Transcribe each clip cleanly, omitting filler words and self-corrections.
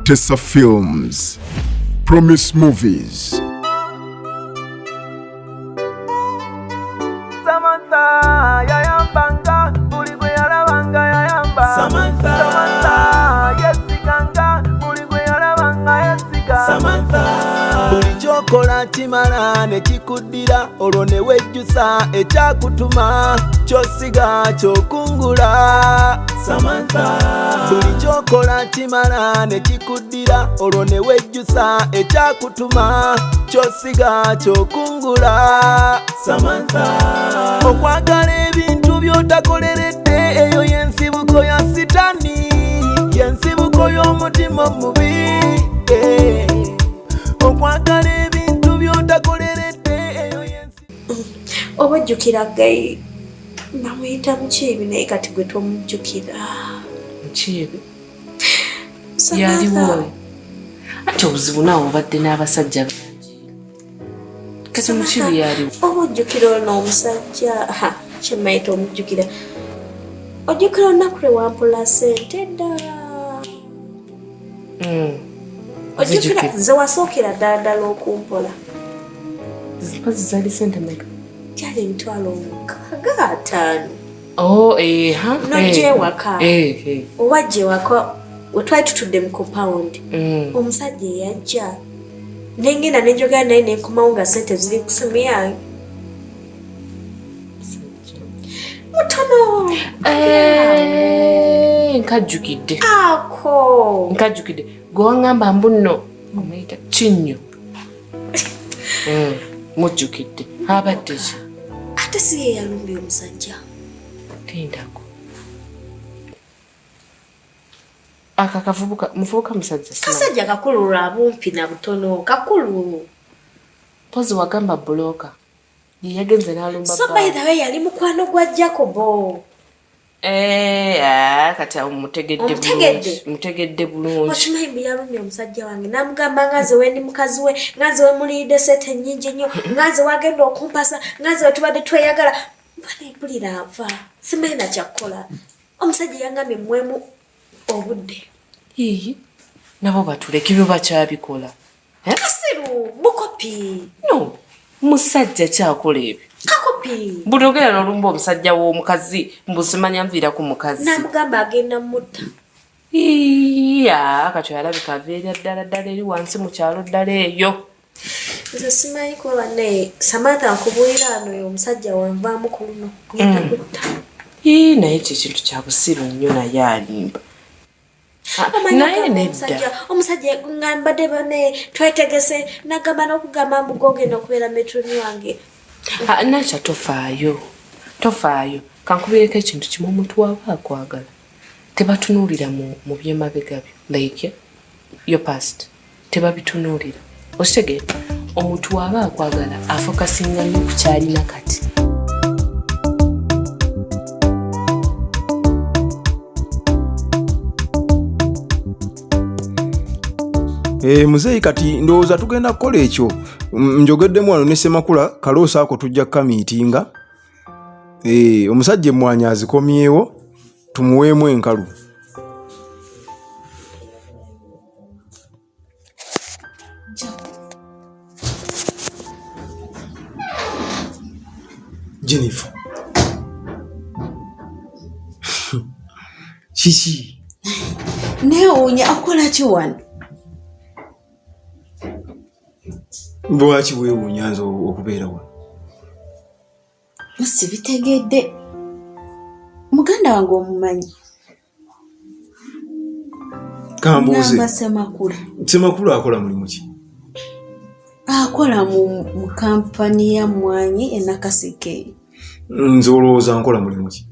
Tessa Films, Promise Movies. Samantha, yayambanga, buligwe yalabanga yayamba. Samantha, yesiganga, buligwe yalabanga yesiga. Samantha, buli kyokola kimala ne kikuddira, olwo ne wejjusa ekyakutuma, kyosiga kyokungula. Samantha, buli kyokola kimala ne kikuddira, olwo ne wejjusa ekyakutuma, kyosiga kyokungula. Samantha, okwagala ebintu by'otakoleredde, eyo y'ensibuko ya sitani, y'ensibuko y'omutima omubi. Okwagala ebintu by'otakoleredde, eyo y'ensibuko. Obajjukira Gayi namuyita Mukiibi naye kati gwe tomujjukira. Mukiibi yaliwo ate obuzibu naawe obadde n'abasajja kati Mukiibi yaliwo. Obajjukira ono omusajja kyemayita omujjukira, ojjukira olunaku lwe wampula ssente ddala. Ojjukira ze wasookera ddala okumpola. Zipazi zali ssente meka? Kyali emitwalo 65. Nojja ewaka oba gye ewaka we twali tutudde mu compound, omusajja eyajja nengenda nenjogera naye nenkomawo nga ssente ziri ku simu yange. Mutono nkajjukidde ako gwe waŋŋamba mbu nno omuyita Kinnyo. Mujjukidde abadde ki? ate si ye yalumbye omusajja tindako akakavubuka muvubuka musajja kasajja kakulu lwa bumpi na butono kakulu. pozi wagamba buloka yagenze n'alumba so by the way yali mukwano gwa Jacobo. Kati mutegedde bulungi. Okimanyi bwe yalumbye omusajja wange namugamba ngaze we ndi mukazi we, ngaze we mulidde sente nnyingi nnyo, ngaze wagenda okumpasa, ngaze we tubadde tweyagala. Mbona empulira nfa simanyi na kyakkola. Omusajja yangambye mwemu obudde. Nabo batuleke byo bakyabikola. Kasiru bukopi. No, musajja kyakola ebyo. Kakopi. Budogera n'olumba omusajja w'omukazi mbusimanya nviira ku mukazi. Namugamba agenda mutta. Kati alabika aveera ddala eri wansi mu kyalo ddala eyo. Nze simanyi kuba naye Samantha nkubuulira ano oyo omusajja wanvaamu ku luno kugenda kutta. Naye ekyo ekintu kya busiru nnyo naye alimba. Naye nedda omusajja ngambadde bane twetegese nagamba n'okugamba mbu gogenda okubeera metroni wange. Nakya tofaayo kankubireko ekintu kimu omuntu waaba akwagala tebatunuulira mu byemabega byo like your past tebabitunuulira. Okitegeera omuntu waaba akwagala afokasinga nnyo ku kyalina kati. Muzeeyi kati ndowooza tugenda kukola ekyo. Njogeddemu wano ne Ssemakula kaloosa ako tujja kamiitinga. Omusajja emmwanyi azikomyewo tumuweemu enkalu. Jennifer. Kiki? Neewuunya akola ki wano? Lwaki weewuunya nze okubeera wano? Sibitegedde. Muganda wange omumanyi? Kambuuze. Namba Ssemakula. Ssemakula akola mulimu ki? Akola mu kampani ya mmwanyi e Nakaseke. Nze olowooza nkola mulimu ki?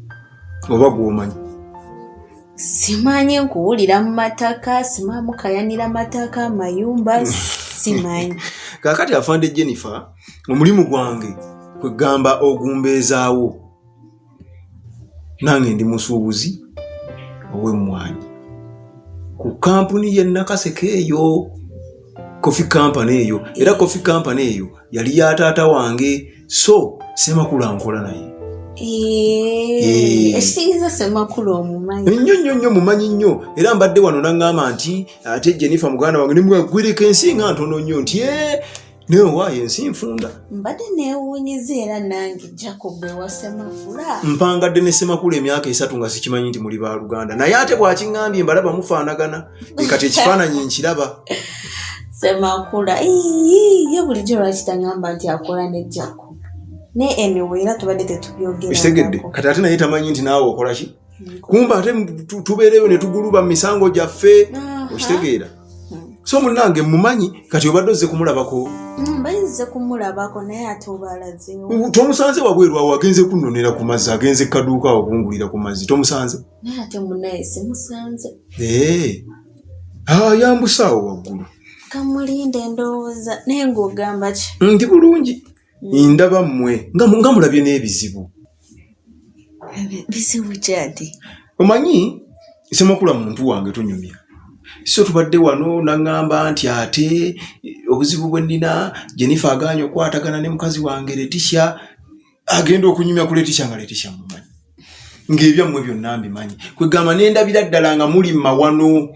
Oba gw'omanyi? Simanyi nkuwulira mu mataka, simanyi mukayanira mataka, mayumba, simanyi. Kakati afande Jennifer, omulimu gwange kwegamba ogumbeezaawo. Nange ndi musuubuzi ow'emmwanyi ku kampuni y'e Nakaseke eyo, coffee company eyo. Era coffee company eyo yali ya taata wange, so Ssemakula nkola naye. Ekitingiza Ssemakula omumanyi. Nnyo mumanyi nnyo. Era mbadde wano n'aŋŋamba nti ate Jennifer muganda wange nimugwireko ensi nga ntono nnyo nti neowaayo ensi nfunda. Mbadde neewuunyiza era nange Jacob ewa Ssemakula. Mpangadde ne Ssemakula emyaka 3 nga sikimanyi nti muli baaluganda. Naye ate bw'akiŋŋambye mbalaba mufaanagana. Kati ekifaananyi nkiraba. Ssemakula ye bulijjo lwaki taŋŋamba nti akola ne Jacob. Ne anyway era tubadde tetubyogera. Ekitegedde kati ate naye tamanyi nti naawe okola ki? Kumba ate tubeereyo ne tuguluba mu misango gyaffe. Okitegeera. So munnange mumanyi kati obadde ozze kumulabako. Bayinza kumulabako naye ate obalazeewo. Tomusanze wabweru awo agenze kunnonera ku mazzi agenze kaduuka awo kungulira ku mazzi tomusanze? Naye ate munnaye simusanze. Yambusaawo waggulu. Kamulinde ndowooza naye ng'ogamba ki? Ndi bulungi. Ndaba mmwe nga mulabye n'ebizibu. Bizibu kyati. Omanyi Ssemakula muntu wange tunyumya. So tubadde wano n'aŋŋamba nti ate obuzibu bwe nnina Jennifer agaanye okwatagana ne mukazi wange Letitia agenda okunyumya ku Letitia nga Letitia mumanyi. Ng'ebyammwe byonna mbimanyi. Kwegamba n'endabira ddala nga muli mawano,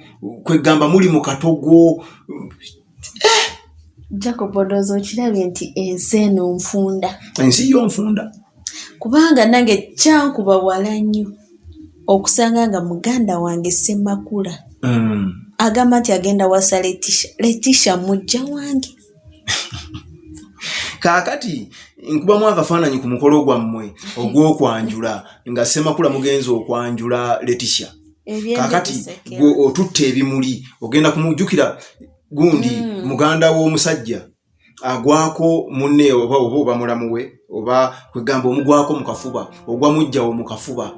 kwegamba muli mu katogo. Jacob odooza okirabye nti ensi eno nfunda. Ensi yo nfunda. Kubanga nange kyankuba wala nnyo okusanga nga muganda wange Ssemakula agamba nti agenda wasa Letitia mujja wange. Kaakati nkubamu akafaananyi ku mukolo gwammwe ogw'okwanjula nga Ssemakula mugenzi okwanjula Letitia. Kaakati gwe otutte ebimuli ogenda kumujjukira gundi muganda w'omusajja agwako munne oba mulamu we oba kwegamba omugwako mu kafuba ogwa mujjawo mu kafuba.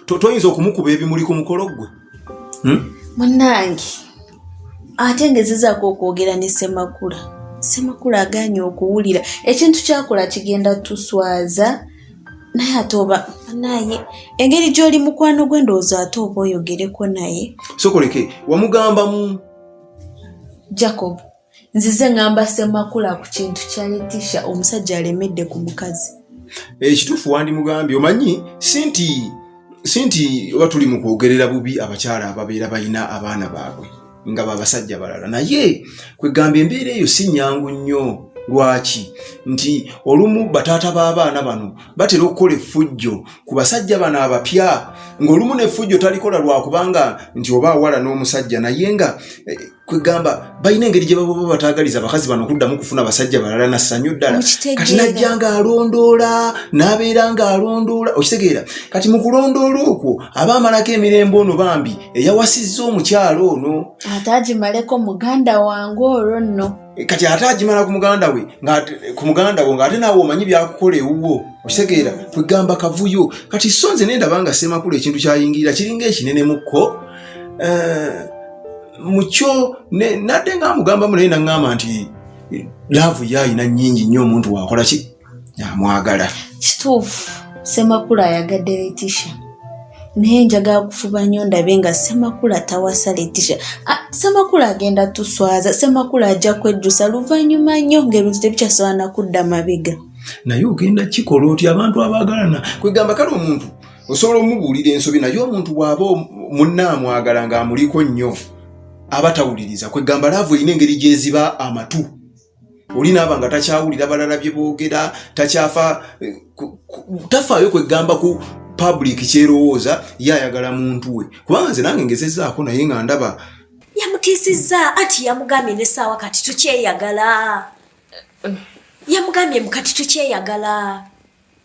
Toyinza okumukuba ebimuli ku mukolo gwe. Munnange ate ngezezaako okwogera ne Ssemakula. Ssemakula agaanye okuwulira ekintu kyakola kigenda tuswaza naye ate oba naye engeri gy'oli mukwano gwe ndowooza ate oba oyogereko naye. Sokoleke wamugambamu Jacob nzize ngamba Ssemakula ku kintu kya Letitia omusajja alemedde ku mukazi. Ekituufu wandimugambye omanyi sinti oba tuli mu kwogerera bubi abakyala ababeera balina abaana baabwe nga babasajja balala naye kwegamba embeera eyo si nnyangu nnyo. Lwaki? Nti olumu bataata b'abaana bano batera okukola effujjo ku basajja bano abapya ng'olumu n'effujjo talikola lwakubanga nti oba awala n'omusajja naye nga kwegamba balina engeri gye baba bataagaliza abakazi bano okuddamu kufuna basajja balala na ssanyu ddala. Kati najja ng'alondoola n'abeera ng'alondoola okitegeera. Kati mu kulondoola okwo aba amalako emirembe ono bambi eyawasizza omukyalo ono. Ate agimaleko muganda wange olwo nno. Kati ate agimala ku muganda we ng'ate naawe omanyi byakukola ewuwo okitegeera. Kwegamba kavuyo. Kati so nze nendaba nga Ssemakula ekintu kyayingirira kiringa ekinene mukko mukyo nadde ng'amugambamu naye n'aŋŋamba nti laavu ye ayina nnyingi nnyo omuntu wakola ki amwagala. Kituufu Ssemakula ayagadde Letitia naye njagala kufuba nnyo ndabe nga Ssemakula tawasa Letitia. Ssemakula agenda tuswaza. Ssemakula ajja kwejjusa luvannyuma nnyo ng'ebintu tebikyasobola kudda mabega. Naye ogenda kikola oti abantu abaagalana. Kwegamba kale omuntu osobola omubuulira ensobi naye omuntu bw'aba munnaamwagala ng'amuliko nnyo aba tawuliriza. Kwegamba laavu erina engeri gy'eziba amatu. Oli naaba nga takyawulira balala bye boogera tafaayo kwegamba ku public kyerowooza ye ayagala muntu we. Kubanga nze nange ngezezaako naye nga ndaba yamutiisizza ati yamugambye n'essaawa kati tukyeyagala. Yamugambye kati tukyeyagala.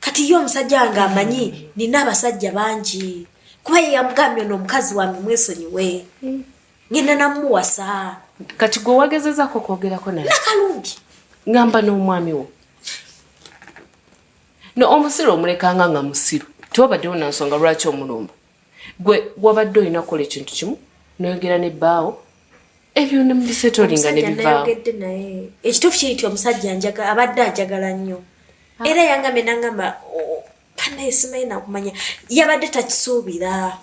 Kati ye omusajja wange amanyi nina abasajja bangi. Kuba ye yamugambye n'omukazi wange mwesonyiwe. Ngenda namuwasa. Kati gwe wagezezaako kwogerako naye? Nakalungi. Ngamba n'omwami wo. No omusiru omulekanga nga musiru. Tewabaddewo na nsonga lwaki omulumba. Gwe wabadde olina kukola ekintu kimu noyogera ne bbaawo ebyo ne mubisetoolinga ne bivaawo. Ekituufu kiri omusajja abadde anjagala nnyo. Era yangambye n'angamba kanaye simanyi nakumanya yabadde takisuubira.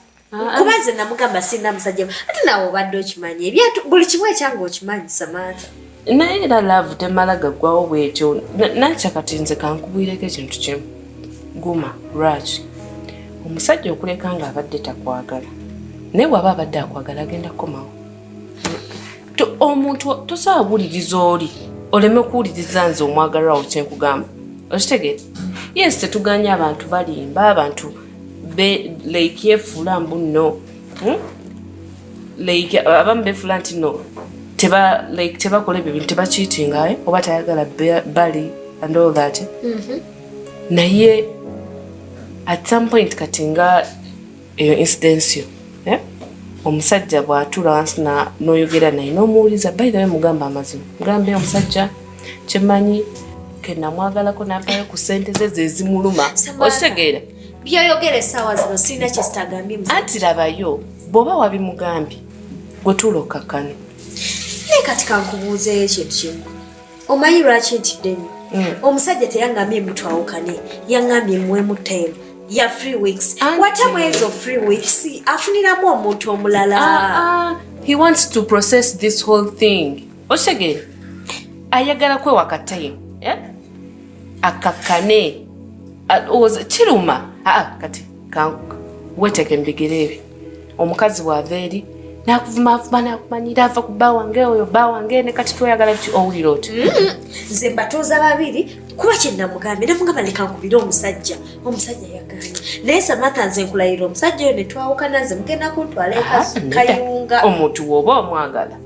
Kuba nze namugamba sina musajja ate naawe obadde okimanyi buli kimu ekyange okimanyi Samantha. Naye era laavu temala gaggwawo bwetyo. Nakya kati nze kankubwireko ekintu kimu guma lwaki omusajja okuleka nga abadde takwagala naye bw'aba abadde akwagala agenda kukomawo omuntu tosobola kuwuliriza oli oleme kuwuliriza nze omwagalirawo kyenkugamba okitegeera yes tetuganya abantu balimba abantu like yefuula mbuno like abamu befuula nti no tebakola ebyo bintu tebakiitingayo oba tayagala bali and all that naye at some point kati nga eyo incidence yo omusajja bw'atuula wansi n'oyogera naye n'omuwuliza by the way mugamba amazima mugambe omusajja kyemanyi kenamwagalako n'apayo ku ssente ze ezimuluma okitegeera byoyogera essaawa zino sirina kyesitagambye anti labayo bw'oba wabimugambye gwe tuula okkakkane naye kati kankubuuzeeyo ekintu kimu omanyi lwaki ntidde nnyo omusajja teyangambye mutwawukane yangambye muwemu time ya 3 weeks wata mwezi of 3 weeks afuniramu omuntu omulala he wants to process this whole thing okitegeera ayagala kwewaka time akakkane kiruma kati weteke mbigire ebyo omukazi bw'ava eri nakuvumavuma nakumanyira ava ku bba wange oyo bba wange ne kati tweyagala ki owulira oti nze mbatuuza babiri kuba kyenamugambye namugamba leka nkubire omusajja yaganye naye Samantha nze nkulayira omusajja oyo ne twawukana nze mugenda kuntwala kayunga omuntu w'oba omwagala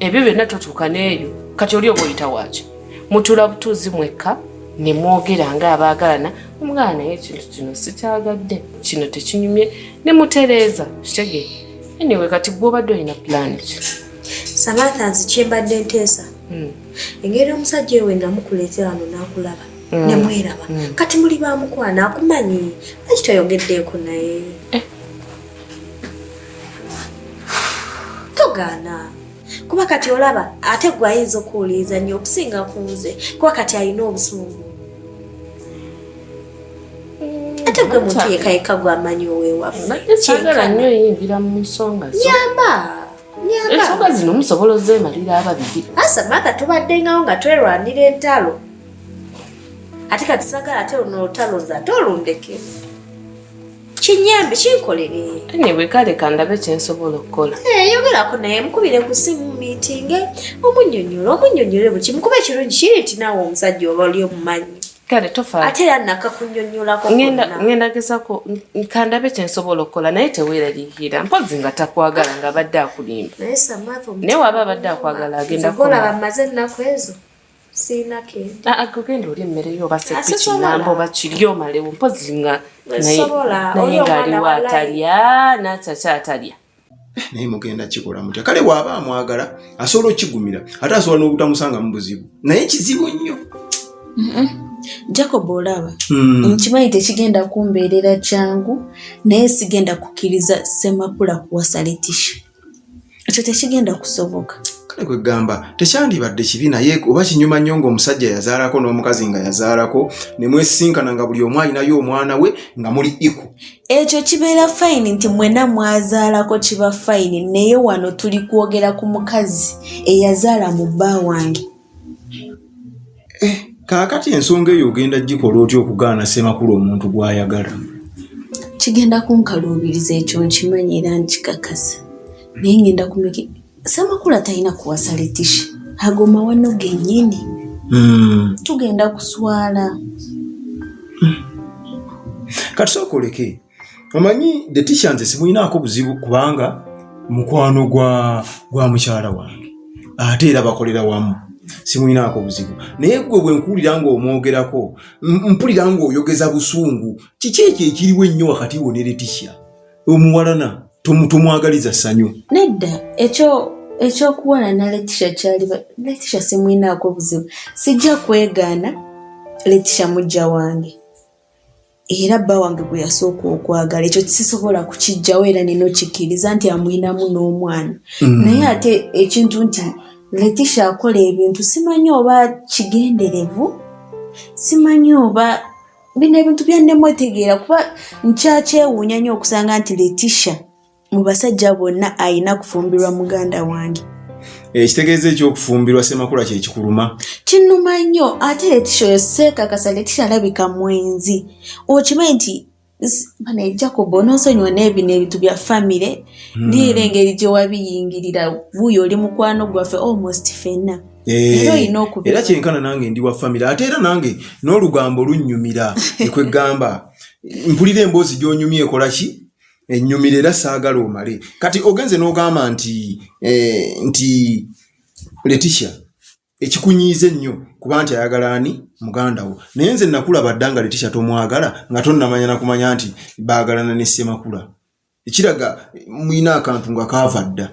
ebyo byonna totuuka n'eyo kati oli oba oyita waaki mutuula butuuzi mwekka ne mwogera nga abaagalana omugala naye ekintu kino sikyagadde kino tekinyumye ne mutereeza kitegeera anyway kati gw'obadde olina plan ki Samantha nze kyembadde nteesa engeri omusajja oyo namukuleetera wano n'akulaba ne mweraba kati muli bamukwana akumanyi lwaki toyogeddeeko naye togaana kuba kati olaba ate gwe ayinza okuwuliriza nnyo okusinga ku nze kuba kati alina obusungu ate gwe muntu yekayeka gwamanyi owewaffe kyagala nnyo yingira mu nsonga zo nyamba ensonga zino musobola ozeemalira ababiri Samantha tubaddengawo nga twerwanira entalo ate kati sagala ate olutalo nze ate olundeke kinyambe kinkolere anyway kale kandabe kyensobola okukola yogerako naye mukubire ku simu meeting omunnyonnyole buli kimu kuba ekirungi kiri nti naawe omusajja oba oli omumanyi kale tofa ate era nakakunnyonnyolako ngenda gesako kandabe kyensobola okukola naye teweeraliikira mpozi nga takwagala nga abadde akulimba naye Samantha naye waba abadde akwagala agenda kolaba maze ennaku ezo siina kenti agenda oli emmere yo oba sepikinamba oba kiri omalewo mpozi nga naye ngaaliwo atalya nakyakya atalya naye mugenda kikola mutya kale bw'aba amwagala asobola okigumira ate asobola n'obutamusanga mu buzibu naye kizibu nnyo Jacob olaba nkimanyi tekigenda kumbeerera kyangu naye sigenda kukkiriza Ssemakula kuwasa Letitia ekyo tekigenda kusoboka kale kwegamba tekyandibadde kibi naye oba kinyuma nnyo ng'omusajja yazaalako n'omukazi nga yazaalako ne mwesinkana nga buli omu alinayo omwana we nga muli iku ekyo kibeera fayini nti mwenna mwazaalako kiba fayini naye wano tuli kwogera ku mukazi eyazaala mu bba wange kaakati ensonga eyo ogenda gikola otya okugaana Ssemakula omuntu gw'ayagala kigenda kunkaluubiriza ekyo nkimanyi era nkikakasa naye ngenda kumeki Ssemakula talina kuwasa Letitia agoma wano gennyini tugenda kuswala kati sookoleke omanyi Letitia nze simulinaako buzibu kubanga mukwano gwa mukyala wange ate era bakolera wamu simulinaako buzibu naye gwe bwe nkuwulira ng'omwogerako mpulira ng'oyogeza busungu kiki ekyo ekiriwo ennyo wakati wo ne Letitia omuwalana tomwagaliza ssanyu nedda ekyokuwala na Letitia simulinaako buzibu sijja kwegaana Letitia mujja wange era bba wange gwe yasooka okwagala ekyo sisobola kukijjawo era nina okikkiriza nti amwinamu n'omwana naye ate ekintu nti Letitia akola ebintu simanyi oba kigenderevu simanyi oba bino ebintu byannemwetegeera kuba nkyakyewuunya nnyo okusanga nti Letitia mu basajja bonna ayina kufumbirwa muganda wange Ekitegeeza ekyokufumbirwa Ssemakula kye kikuluma. Kinnuma nnyo ate Letitia oyo seekakasa Letitia alabika mwenzi. Okimanyi nti bana Jacob onoosonyiwa n'ebino ebintu bya famire neera engeri gye wabiyingirira buuyo oli mukwano gwaffe almost ffenna. Era kyenkana nange ndi wa famire ate era nange n'olugambo lunnyumira ekwegamba mpulira emboozi gy'onyumya ekola ki ennyumira era saagala omale. Kati ogenze n'ogamba nti Letitia ekikunyiize nnyo kuba nti ayagala ani muganda wo. Naye nze nakulaba dda nga Letitia tomwagala nga tonnamanya na kumanya nti baagalana ne Ssemakula. Ekiraga muyina akantu nga kaava dda.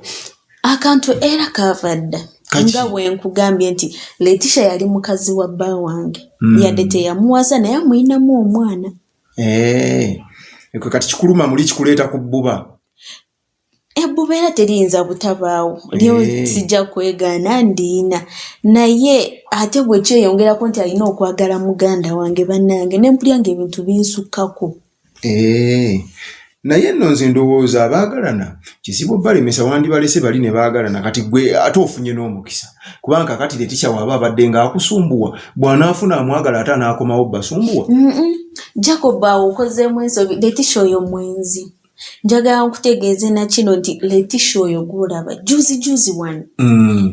Akantu era kaava dda. Nga bwe nkugambye nti Letitia yali mukazi wa bba wange. Yadde teyamuwasa naye amuyinamu omwana. Kati kikuluma muli kikuleeta ku bbuba. Ebbuba era teriyinza butabaawo. Lyo sijja kwegaana ndiina. Naye ate bwe kyeyongerako nti alina okwagala muganda wange bannange n'empulya ng'ebintu binsukkako. Naye nno nze ndowooza abaagalana kizibu balemesa wandibalese bali ne baagalana kati gwe ate ofunye n'omukisa. Kubanga kati Letitia waba abadde ng'akusumbuwa bw'anaafuna amwagala ate anaakomawo basumbuwa. Jacob awo okozeemu ensobi Letitia oyo mwenzi. Njagala nkutegeeze na kino nti Letitia oyo gw'olaba juzi wano.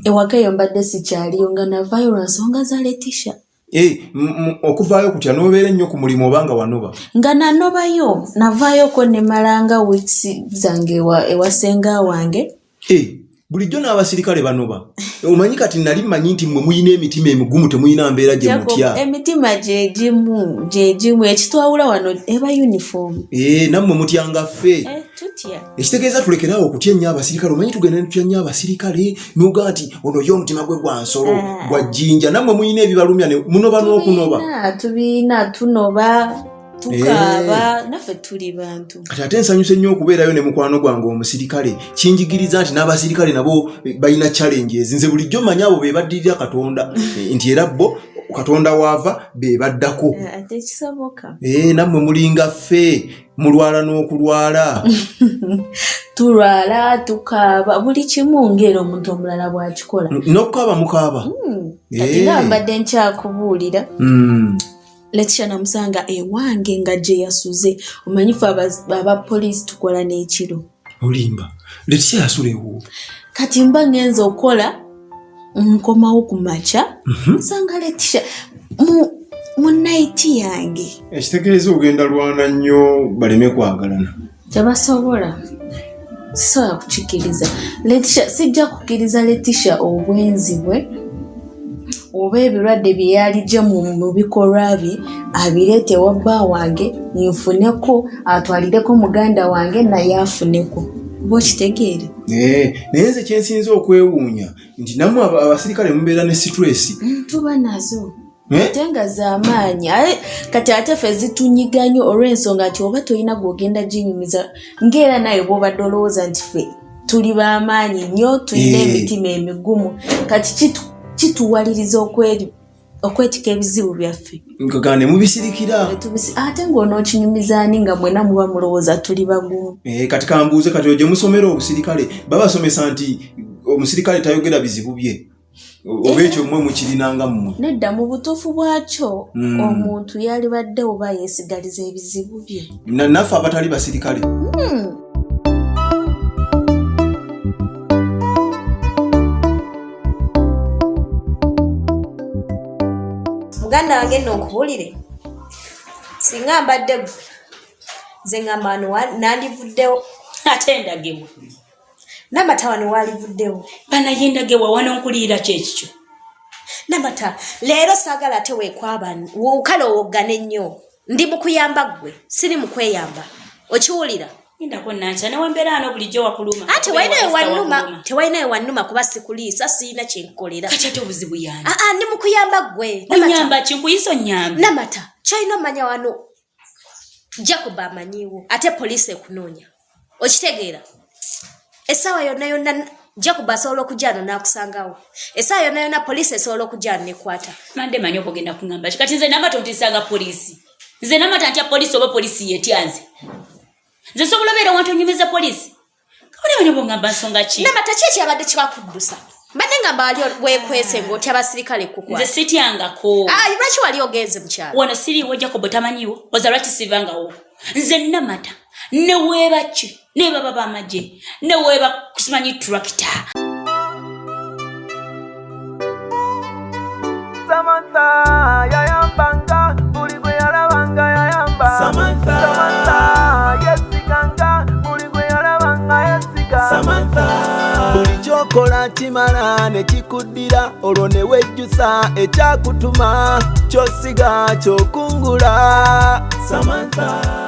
Ewaka eyo mbadde sikyaliyo nga navaayo lwa nsonga za Letitia. Okuvaayo kutya n'obeera ennyo ku mulimu obanga wanoba? Nga nanobayo navaayoko ne malanga weeks zange ewa ssenga wange. Bulijjo n'abasirikale banoba. Omanyi kati nali mmanyi nti mmwe muyina emitima emigumu temuyina mbeera gye mutya. Emitima gye gimu ekitwawula wano eba uniform. Nammwe mutyanga ffe. Tutya. Ekitegeeza tulekerawo okutya ennyo abasirikale. Omanyi tugenda ne tutya nnyo abasirikale n'oga nti ono yo omutima gwe gwa nsolo gwa jjinja. Nammwe muyina ebibalumya ne munoba n'okunoba. Tubiina tunoba. Tukaaba naffe tuli bantu. Kati ate nsanyuse nnyo okubeerayo ne mukwano gwange omusirikale. Kinjigiriza nti n'abasirikale nabo balina challenges. Nze bulijjo mmanyi abo be baddirira Katonda nti era bo Katonda waava be baddako. Ate kisoboka. Nammwe mulinga ffe mulwala n'okulwala. Tulwala tukaaba buli kimu ngero omuntu omulala bw'akikola. N'okukaaba mukaaba. Kati nambadde nkyakubuulira. Letitia namusanga ewange nga gye yasuze. Omanyifu abapoliisi tukola n'ekiro. Olimba. Letitia yasula ewo. Kati mba ngenza okola nkomawo ku makya. Nsanga Letitia mu naiti yange. Ekitegeeza ogenda lwana nnyo baleme kwagalana. Tebasobola. Sisobola kukikkiriza. Letitia sijja kukkiriza Letitia obwenzi bwe. Oba ebirwadde bye yalijja mu bikolwa bye abireete wa bba wange nfuneko atwalireko muganda wange naye afuneko. Bw'okitegeere? Naye nze kyensinza okwewuunya nti nammwe abasirikale mubeera ne stress. Tuba nazo. Ate nga z'amaanyi. Kati ate ffe zitunyiga nnyo olw'ensonga nti oba tolina gw'ogenda ginyumiza ng'era naye bw'obadde olowooza nti ffe tuli b'amaanyi nnyo tulina emitima emigumu. Kati kituwaliriza okwetika ebizibu byaffe. Nkagane mubisirikira. Ate ng'onookinyumiza ani nga mwena muba mulowooza tuli bagumu. Kati kambuuze kati ogye musomera obusirikale babasomesa nti omusirikale tayogera bizibu bye. Oba ekyo mmwe mukirinanga mmwe. Nedda mu butuufu bwakyo omuntu yalibadde oba yeesigaliza ebizibu bye. Naffe abatali basirikale. Muganda wange nno okubuulire singa mbadde gwe nze ngamba wano nandivuddewo ate endagibwa Namata wano walivuddewo banaye endagibwa wano nkulira kyekikyo Namata leero saagala ate weekwaba wokale owoggane nnyo ndi mukuyamba gwe siri mukweyamba okiwulira ndako nancha ne wambera ano bulijjo wakuluma ate wainayo wannuma kuba sikuliisa siina kyenkolera kati ate obuzibu yani ndi mukuyamba gwe nyamba kinkuyiso nyamba Namata kyolina omanya wano Jacob amanyiwo ate poliisi ekunoonya okitegeera essaawa yonna Jacob asobola okujjano n'akusangawo essaawa yonna poliisi esobola okujjano nekwata mande manyi okugenda kuŋŋamba kati nze Namata ontisanga poliisi nze Namata ntya poliisi oba poliisi yetyanze nze sobola beera wantu onyumiza poliisi kawulira banyo bongamba nsonga ki Namata ki ekyabadde kibakuddusa Banenga bali wekwese ngoti abasirikale kukwa. Nze sityangako. Lwaki wali ogeze mukyala? Wano siriiwo Jacob tamanyiwo. Oza lwaki sivangawo. Nze Namata. Ne weebaki. Ne baba b'amagye. Ne weeba kusimanyi tractor. Samantha yayambanga buli gwe yalabanga yayamba. Samantha yesiganga buli gwe yalabanga yesiga. Samantha buli kyokola kimala ne kikuddira olwo ne wejjusa ekyakutuma kyosiga kyokungula. Samantha